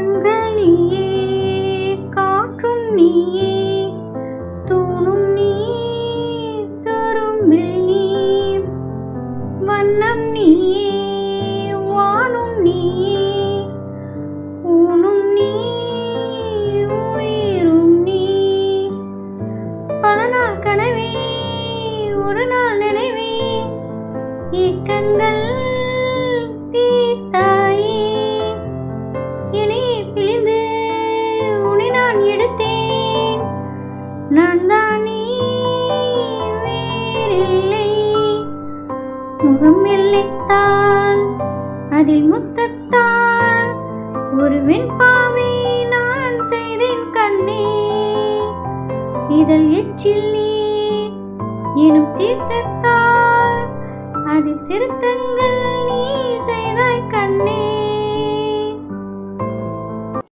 கண்கள் நீயே, காற்றும் நீயே, தூணும் நீ, துரும்பில் நீ, வண்ணம் நீயே, வானும் நீயே, ஊனும் நீ, உயிரும் நீ. பல நாள் கனவே, ஒரு நாள் நினைவே, ஏக்கங்கள் தீர்த்தாயே. என்னையே பிழிந்து உன்னை நான் எடுத்தேன், நான் தானே வேறில்லை. முகம் எல்லைத்தாள், அதில் முத்தத்தால் ஒரு வெண்பாவை நான் செய்தேன் கண்ணே. இதழ் எச்சில் நீர் எனும் தீர்த்தத்தால் அதில் திருத்தங்கள் நீ செய்தாய் கண்ணே.